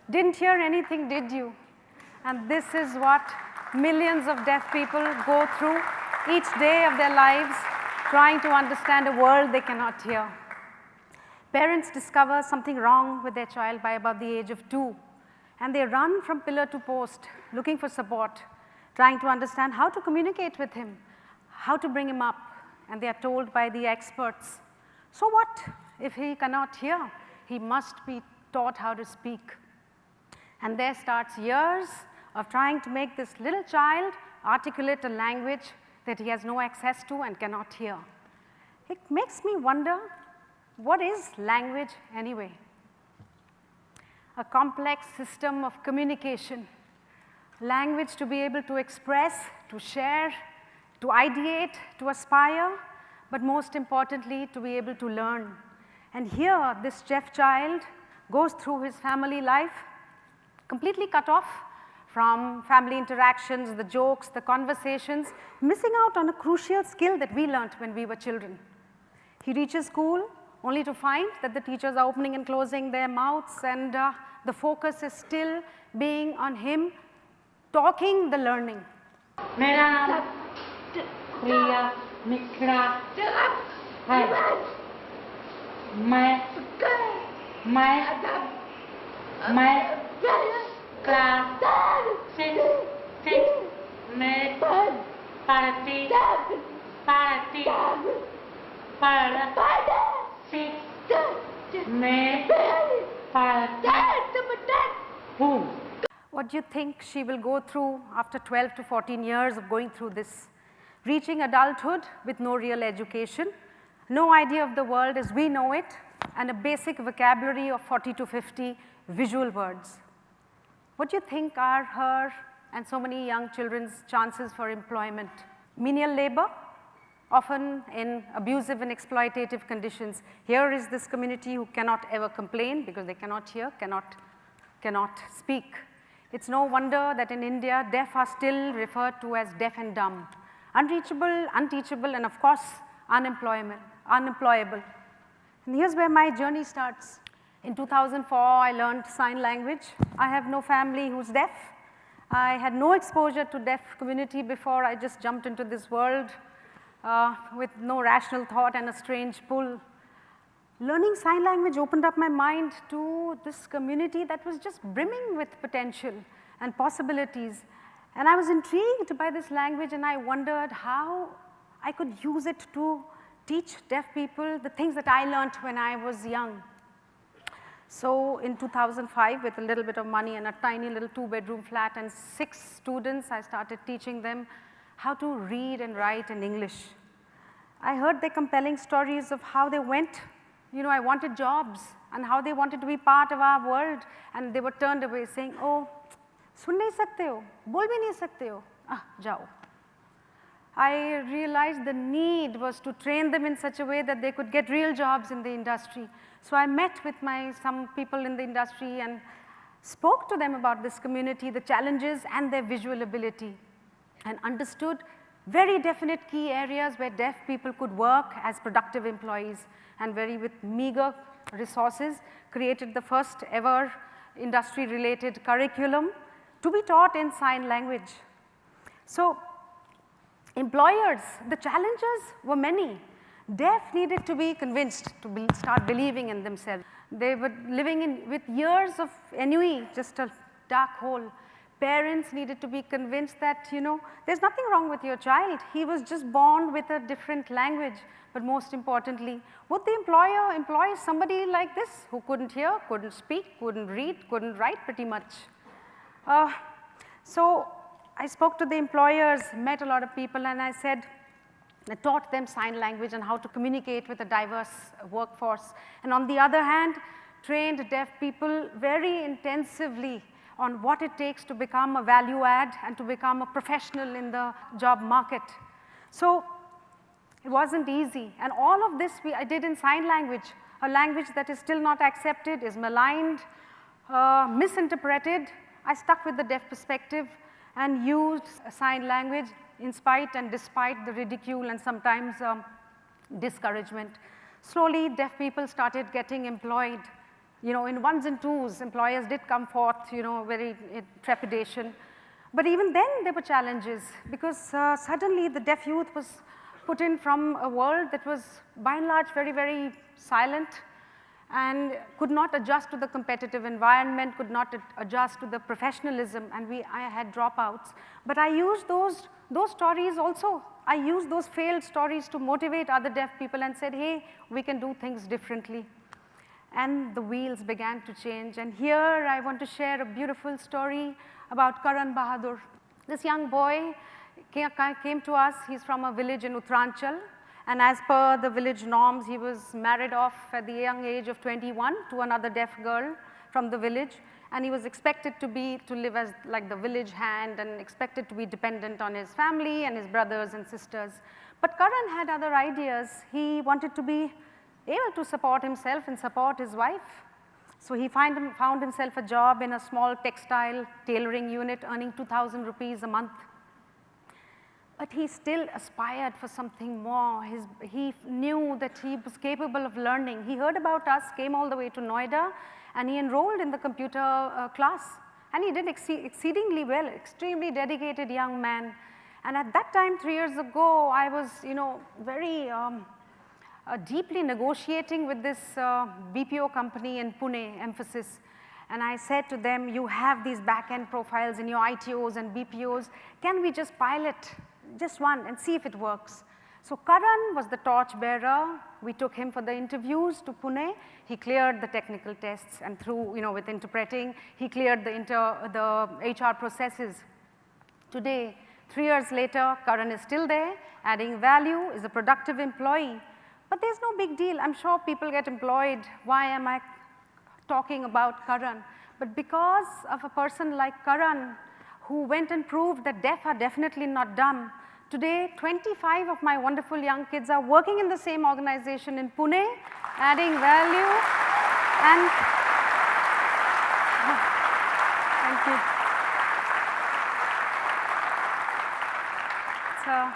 Didn't hear anything, did you? And this is what millions of deaf people go through each day of their lives, trying to understand a world they cannot hear. Parents discover something wrong with their child by about the age of 2, and they run from pillar to post, looking for support, trying to understand how to communicate with him, how to bring him up, and they are told by the experts, so what if he cannot hear? He must be taught how to speak. And there starts years of trying to make this little child articulate a language that he has no access to and cannot hear. It makes me wonder, what is language anyway? A complex system of communication. Language to be able to express, to share, to ideate, to aspire, but most importantly, to be able to learn. And here, this deaf child goes through his family life completely cut off from family interactions, the jokes, the conversations, missing out on a crucial skill that we learnt when we were children. He reaches school only to find that the teachers are opening and closing their mouths, and the focus is still being on him talking the learning. मेरा नाम प्रिया मिश्रा है। मैं class 6 में पढ़ती हूँ। What do you think she will go through after 12 to 14 years of going through this? Reaching adulthood with no real education, no idea of the world as we know it, and a basic vocabulary of 40 to 50 visual words. What do you think are her and so many young children's chances for employment? Menial labor, often in abusive and exploitative conditions. Here is this community who cannot ever complain because they cannot hear, cannot speak. It's no wonder that in India, deaf are still referred to as deaf and dumb. Unreachable, unteachable, and of course, unemployable. And here's where my journey starts. In 2004, I learned sign language. I have no family who's deaf. I had no exposure to deaf community before. I just jumped into this world with no rational thought and a strange pull. Learning sign language opened up my mind to this community that was just brimming with potential and possibilities. And I was intrigued by this language, and I wondered how I could use it to teach deaf people the things that I learned when I was young. So in 2005, with a little bit of money and a tiny little 2-bedroom flat and 6 students, I started teaching them how to read and write in English. I heard their compelling stories of how they went, I wanted jobs, and how they wanted to be part of our world, and they were turned away saying, oh, सुन नहीं सकते हो, बोल भी नहीं सकते हो, जाओ. I realized the need was to train them in such a way that they could get real jobs in the industry. So I met with some people in the industry and spoke to them about this community, the challenges and their visual ability, and understood very definite key areas where deaf people could work as productive employees, and with meager resources, created the first ever industry-related curriculum to be taught in sign language. So employers, the challenges were many. Deaf needed to be convinced to start believing in themselves. They were living with years of ennui, just a dark hole. Parents needed to be convinced that, there's nothing wrong with your child. He was just born with a different language. But most importantly, would the employer employ somebody like this who couldn't hear, couldn't speak, couldn't read, couldn't write pretty much? So I spoke to the employers, met a lot of people, and I taught them sign language and how to communicate with a diverse workforce. And on the other hand, trained deaf people very intensively on what it takes to become a value add and to become a professional in the job market. So it wasn't easy. And all of this I did in sign language, a language that is still not accepted, is maligned, misinterpreted. I stuck with the deaf perspective and used sign language in spite and despite the ridicule and sometimes discouragement. Slowly, deaf people started getting employed. You know, in ones and twos, employers did come forth, you know, very trepidation. But even then, there were challenges because suddenly the deaf youth was put in from a world that was by and large very, very silent and could not adjust to the competitive environment, could not adjust to the professionalism, and I had dropouts. But I used those stories also. I used those failed stories to motivate other deaf people and said, hey, we can do things differently. And the wheels began to change. And here I want to share a beautiful story about Karan Bahadur. This young boy came to us. He's from a village in Uttaranchal. And as per the village norms, he was married off at the young age of 21 to another deaf girl from the village. And he was expected to live as like the village hand and expected to be dependent on his family and his brothers and sisters. But Karan had other ideas. He wanted to be able to support himself and support his wife. So he found himself a job in a small textile tailoring unit earning 2,000 rupees a month. But he still aspired for something more. He knew that he was capable of learning. He heard about us, came all the way to Noida, and he enrolled in the computer class. And he did exceedingly well, extremely dedicated young man. And at that time, 3 years ago, I was, you know, very deeply negotiating with this BPO company in Pune, Emphasis. And I said to them, you have these back-end profiles in your ITOs and BPOs. Can we just pilot just one and see if it works? So Karan was the torch bearer. We took him for the interviews to Pune. He cleared the technical tests, and through, you know, with interpreting, he cleared the HR processes. Today, 3 years later, Karan is still there, adding value, is a productive employee. But there's no big deal. I'm sure people get employed. Why am I talking about Karan? But because of a person like Karan, who went and proved that deaf are definitely not dumb, today 25 of my wonderful young kids are working in the same organization in Pune, adding value. And thank you. So,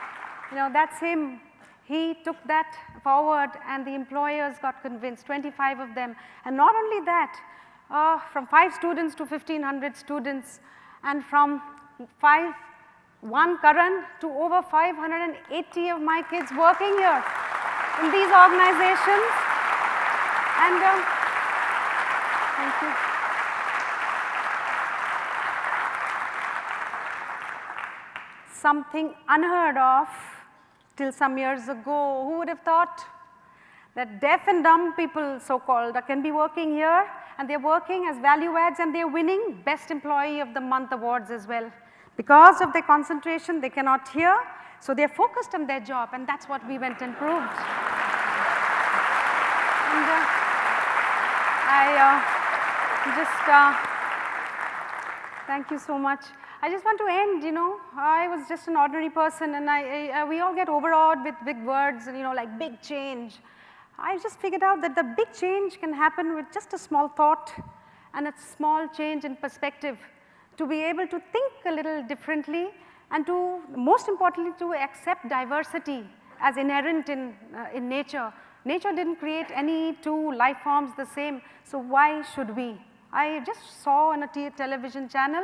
you know, that's him. He took that forward and the employers got convinced, 25 of them. And not only that, from 5 students to 1,500 students, and from 1 Karan to over 580 of my kids working here in these organizations. And thank you. Something unheard of till some years ago. Who would have thought that deaf and dumb people, so-called, can be working here, and they're working as value adds, and they're winning Best Employee of the Month awards as well. Because of their concentration, they cannot hear, so they're focused on their job, and that's what we went and proved. And thank you so much. I just want to end, you know, I was just an ordinary person, and we all get overawed with big words, and, you know, like big change. I just figured out that the big change can happen with just a small thought and a small change in perspective, to be able to think a little differently, and to, most importantly, to accept diversity as inherent in nature. Nature didn't create any two life forms the same, so why should we? I just saw on a television channel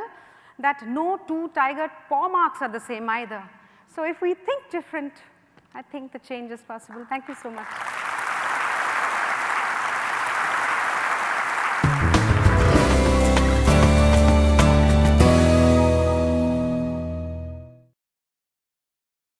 that no 2 tiger paw marks are the same either. So if we think different, I think the change is possible. Thank you so much.